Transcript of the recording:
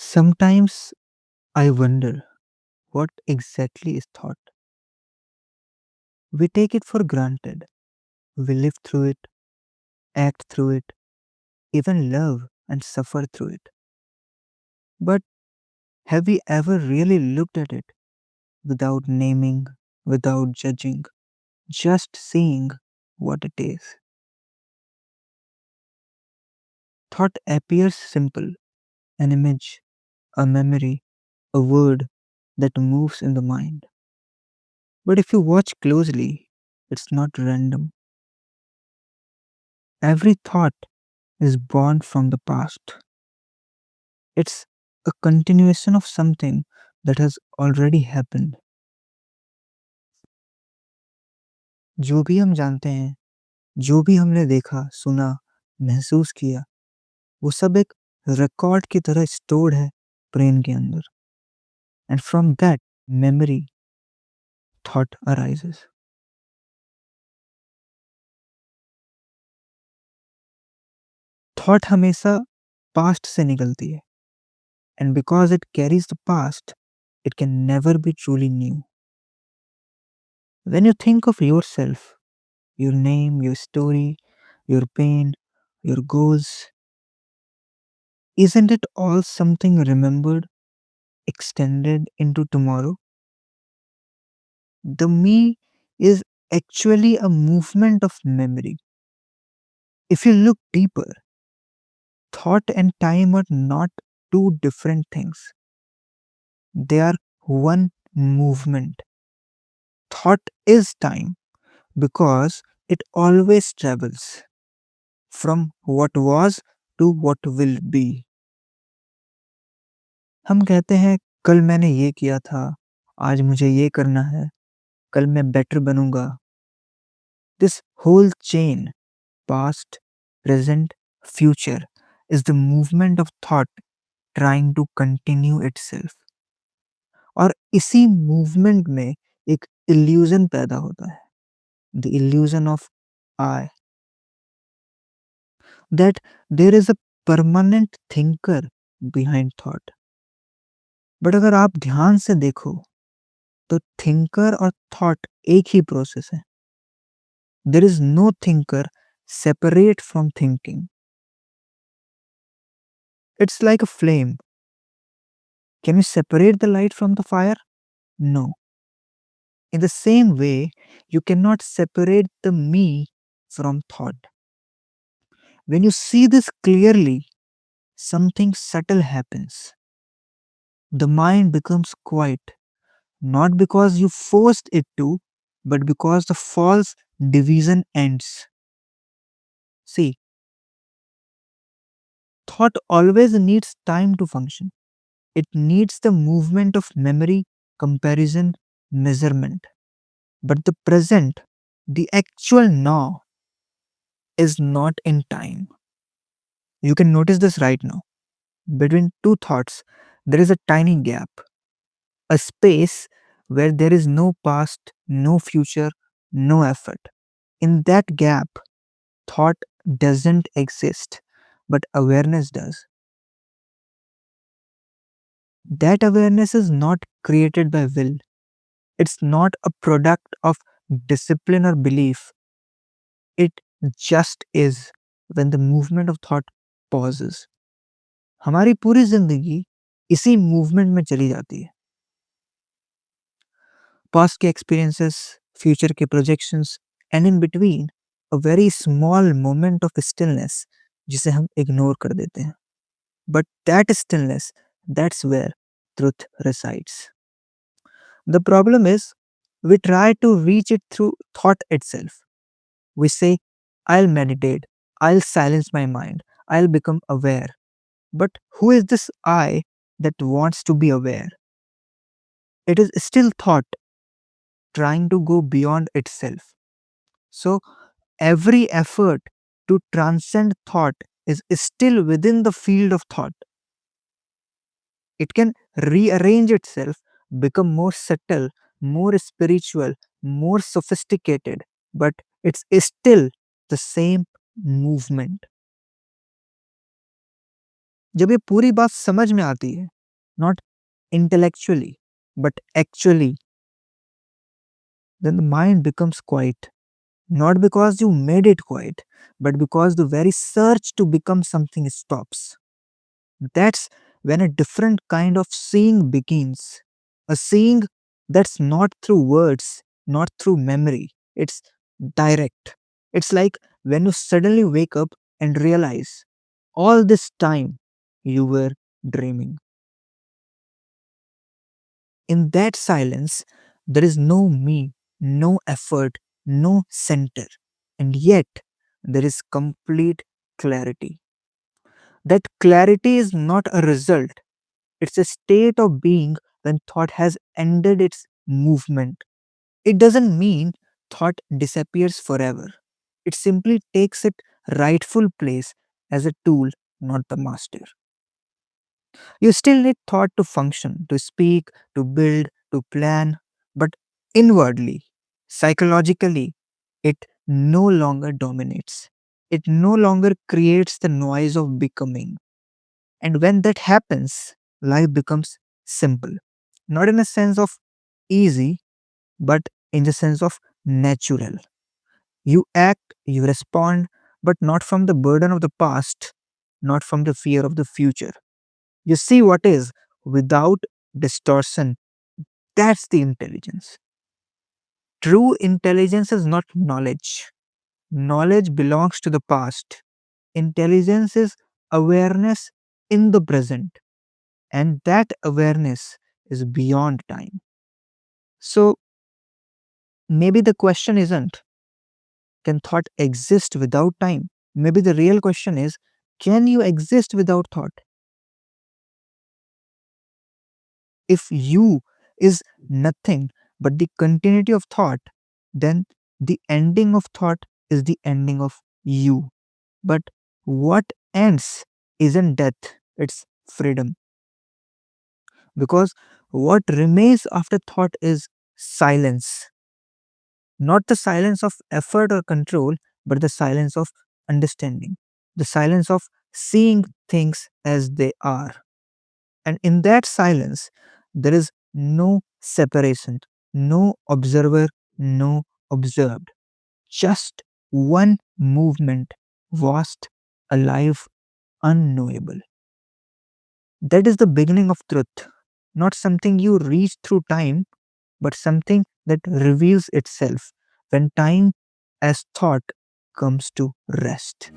Sometimes I wonder what exactly is thought. We take it for granted. We live through it, act through it, even love and suffer through it. But have we ever really looked at it without naming, without judging, just seeing what it is? Thought appears simple, an image, a memory, a word that moves in the mind. But if you watch closely, it's not random. Every thought is born from the past. It's a continuation of something that has already happened. जो भी हम जानते हैं, जो भी हमने देखा, सुना, महसूस किया, वो सब एक रिकॉर्ड की तरह स्टोर्ड है ब्रेन के अंदर. And from that memory thought arises. Thought हमेशा पास्ट से निकलती है. And because it carries the past, it can never be truly new. When you think of yourself, your name, your story, your pain, your goals, isn't it all something remembered, extended into tomorrow? The me is actually a movement of memory. If you look deeper, thought and time are not two different things, they are one movement. Thought is time because it always travels from what was to what will be. हम कहते हैं कल मैंने ये किया था, आज मुझे ये करना है, कल मैं बेटर बनूंगा. This whole chain, past, present, future, is the movement of thought trying to continue itself. और इसी मूवमेंट में एक इल्यूजन पैदा होता है, the illusion of I, that there is a permanent thinker behind thought. But अगर आप ध्यान से देखो तो थिंकर और थॉट एक ही प्रोसेस है. There is no thinker separate from thinking. It's like a flame. Can you separate the light from the fire? No. In the same way, you cannot separate the me from thought. When you see this clearly, something subtle happens. The mind becomes quiet, not because you forced it to, but because the false division ends. See, thought always needs time to function. It needs the movement of memory, comparison, measurement. But the present, the actual now, is not in time. You can notice this right now. Between two thoughts, there is a tiny gap, a space where there is no past, no future, no effort. In that gap, thought doesn't exist, but awareness does. That awareness is not created by will, it's not a product of discipline or belief. It just is when the movement of thought pauses. हमारी पूरी जिंदगी इसी movement में चली जाती है. Past के experiences, future के projections, and in between a very small moment of stillness जिसे हम इग्नोर कर देते हैं. But that stillness, that's where truth resides. The problem is we try to reach it through thought itself. We say, I'll meditate, I'll silence my mind, I'll become aware. But who is this I that wants to be aware? It is still thought trying to go beyond itself. So, every effort to transcend thought is still within the field of thought. It can rearrange itself, become more subtle, more spiritual, more sophisticated, but it's still the same movement. जब ये पूरी बात समझ में आती है, not intellectually, but actually, then the mind becomes quiet. Not because you made it quiet, but because the very search to become something stops. That's when a different kind of seeing begins. A seeing that's not through words, not through memory. It's direct. It's like when you suddenly wake up and realize all this time you were dreaming. In that silence, there is no me, no effort, no center. And yet, there is complete clarity. That clarity is not a result, it's a state of being when thought has ended its movement. It doesn't mean thought disappears forever, it simply takes its rightful place as a tool, not the master. You still need thought to function, to speak, to build, to plan, but inwardly, psychologically, it no longer dominates. It no longer creates the noise of becoming. And when that happens, life becomes simple. Not in a sense of easy, but in the sense of natural. You act, you respond, but not from the burden of the past, not from the fear of the future. You see what is without distortion. That's the intelligence. True intelligence is not knowledge. Knowledge belongs to the past. Intelligence is awareness in the present. And that awareness is beyond time. So maybe the question isn't, can thought exist without time? Maybe the real question is, can you exist without thought? If you is nothing but the continuity of thought, then the ending of thought is the ending of you. But what ends isn't death, it's freedom. Because what remains after thought is silence. Not the silence of effort or control, but the silence of understanding. The silence of seeing things as they are. And in that silence, there is no separation, no observer, no observed. Just one movement, vast, alive, unknowable. That is the beginning of truth, not something you reach through time, but something that reveals itself when time as thought comes to rest.